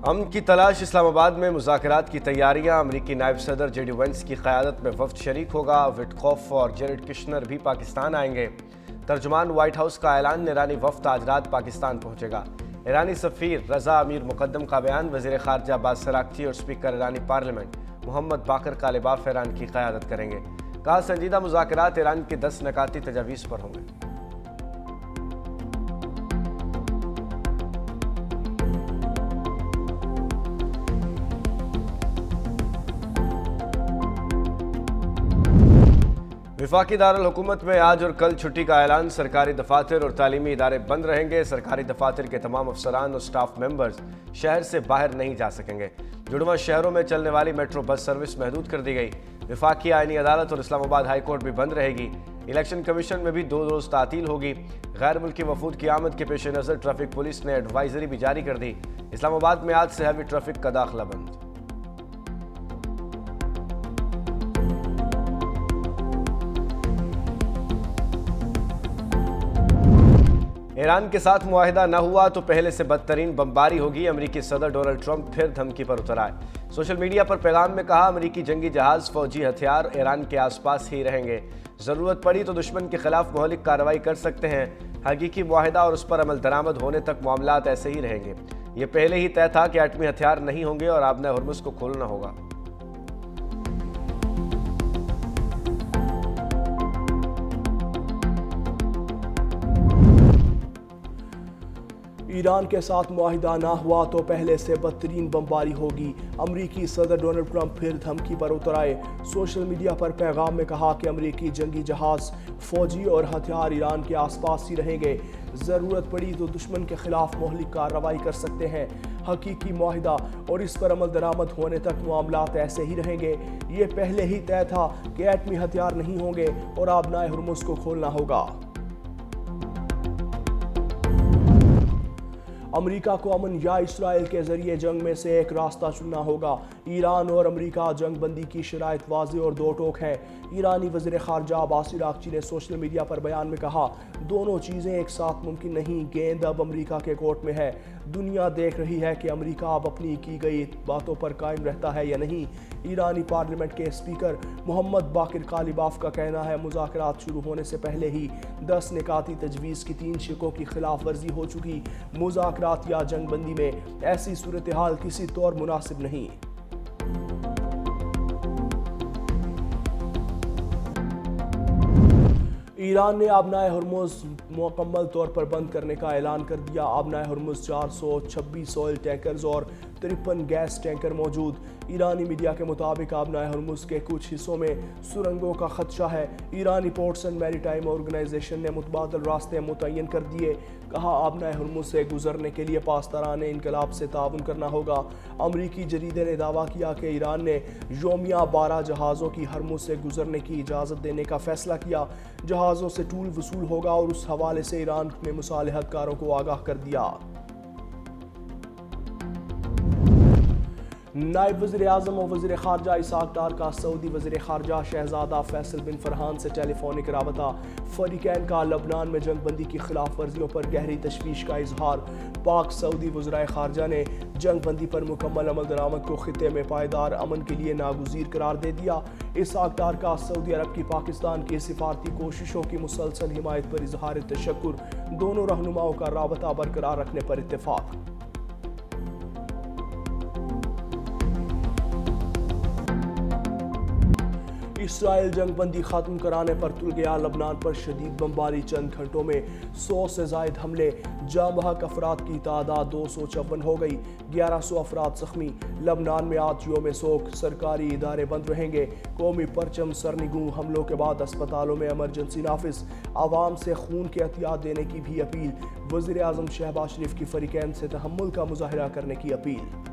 امن کی تلاش اسلام آباد میں مذاکرات کی تیاریاں امریکی نائب صدر جے ڈی وینس کی قیادت میں وفد شریک ہوگا وٹکوف اور جیریڈ کشنر بھی پاکستان آئیں گے ترجمان وائٹ ہاؤس کا اعلان ایرانی وفد آج رات پاکستان پہنچے گا ایرانی سفیر رضا امیر مقدم کا بیان وزیر خارجہ عباس سراغچی اور اسپیکر ایرانی پارلیمنٹ محمد باقر کالباف ایران کی قیادت کریں گے کہا سنجیدہ مذاکرات ایران کی 10 نکاتی تجاویز پر ہوں گے وفاقی دارالحکومت میں آج اور کل چھٹی کا اعلان سرکاری دفاتر اور تعلیمی ادارے بند رہیں گے سرکاری دفاتر کے تمام افسران اور سٹاف ممبرز شہر سے باہر نہیں جا سکیں گے جڑواں شہروں میں چلنے والی میٹرو بس سروس محدود کر دی گئی وفاقی آئینی عدالت اور اسلام آباد ہائی کورٹ بھی بند رہے گی الیکشن کمیشن میں بھی 2 روز تعطیل ہوگی غیر ملکی وفود کی آمد کے پیش نظر ٹریفک پولیس نے ایڈوائزری بھی جاری کر دی اسلام آباد میں آج سے ہیوی ٹریفک کا داخلہ بند ایران کے ساتھ معاہدہ نہ ہوا تو پہلے سے بدترین بمباری ہوگی امریکی صدر ڈونلڈ ٹرمپ پھر دھمکی پر اتر آئے سوشل میڈیا پر پیغام میں کہا امریکی جنگی جہاز فوجی ہتھیار ایران کے آس پاس ہی رہیں گے ضرورت پڑی تو دشمن کے خلاف مہلک کارروائی کر سکتے ہیں حقیقی معاہدہ اور اس پر عمل درآمد ہونے تک معاملات ایسے ہی رہیں گے یہ پہلے ہی طے تھا کہ ایٹمی ہتھیار نہیں ہوں گے اور آبنہ ہرمز کو کھولنا ہوگا ایران کے ساتھ معاہدہ نہ ہوا تو پہلے سے بدترین بمباری ہوگی امریکی صدر ڈونلڈ ٹرمپ پھر دھمکی پر اتر آئے سوشل میڈیا پر پیغام میں کہا کہ امریکی جنگی جہاز فوجی اور ہتھیار ایران کے آس پاس ہی رہیں گے ضرورت پڑی تو دشمن کے خلاف مہلک کارروائی کر سکتے ہیں حقیقی معاہدہ اور اس پر عمل درآمد ہونے تک معاملات ایسے ہی رہیں گے یہ پہلے ہی طے تھا کہ ایٹمی ہتھیار نہیں ہوں گے اور آبنائے ہرمز کو کھولنا ہوگا امریکہ کو امن یا اسرائیل کے ذریعے جنگ میں سے ایک راستہ چننا ہوگا ایران اور امریکہ جنگ بندی کی شرائط واضح اور دو ٹوک ہیں ایرانی وزیر خارجہ عباس سراغچی نے سوشل میڈیا پر بیان میں کہا دونوں چیزیں ایک ساتھ ممکن نہیں گیند اب امریکہ کے کورٹ میں ہے دنیا دیکھ رہی ہے کہ امریکہ اب اپنی کی گئی باتوں پر قائم رہتا ہے یا نہیں ایرانی پارلیمنٹ کے اسپیکر محمد باقر کالباف کا کہنا ہے مذاکرات شروع ہونے سے پہلے ہی 10 نکاتی تجویز کی 3 شقوں کی خلاف ورزی ہو چکی مذاکرات یا جنگ بندی میں ایسی صورتحال کسی طور مناسب نہیں ایران نے آبنائے ہرمز مکمل طور پر بند کرنے کا اعلان کر دیا آبنائے ہرمز 426 آئل ٹینکرز اور 53 گیس ٹینکر موجود ایرانی میڈیا کے مطابق آبنائے ہرمز کے کچھ حصوں میں سرنگوں کا خدشہ ہے ایرانی پورٹس اینڈ میری ٹائم آرگنائزیشن نے متبادل راستے متعین کر دیے کہا آبنائے ہرمز سے گزرنے کے لیے پاسداران انقلاب سے تعاون کرنا ہوگا امریکی جریدے نے دعویٰ کیا کہ ایران نے یومیہ 12 جہازوں کی ہرمز سے گزرنے کی اجازت دینے کا فیصلہ کیا جہازوں سے ٹول وصول ہوگا اور اس حوالے سے ایران نے مصالحت کاروں کو آگاہ کر دیا نائب وزیر اعظم اور وزیر خارجہ اسحاق ڈار کا سعودی وزیر خارجہ شہزادہ فیصل بن فرحان سے ٹیلی فونک رابطہ فریقین کا لبنان میں جنگ بندی کی خلاف ورزیوں پر گہری تشویش کا اظہار پاک سعودی وزرائے خارجہ نے جنگ بندی پر مکمل عمل درآمد کو خطے میں پائیدار امن کے لیے ناگزیر قرار دے دیا اسحاق ڈار کا سعودی عرب کی پاکستان کی سفارتی کوششوں کی مسلسل حمایت پر اظہار تشکر دونوں رہنماؤں کا رابطہ برقرار رکھنے پر اتفاق اسرائیل جنگ بندی ختم کرانے پر تل گیا لبنان پر شدید بمباری چند گھنٹوں میں 100 سے زائد حملے جاں بحق افراد کی تعداد 254 ہو گئی 1100 افراد زخمی لبنان میں آج یوم سوگ سرکاری ادارے بند رہیں گے قومی پرچم سرنگوں حملوں کے بعد اسپتالوں میں ایمرجنسی نافذ عوام سے خون کے عطیات دینے کی بھی اپیل وزیر اعظم شہباز شریف کی فریقین سے تحمل کا مظاہرہ کرنے کی اپیل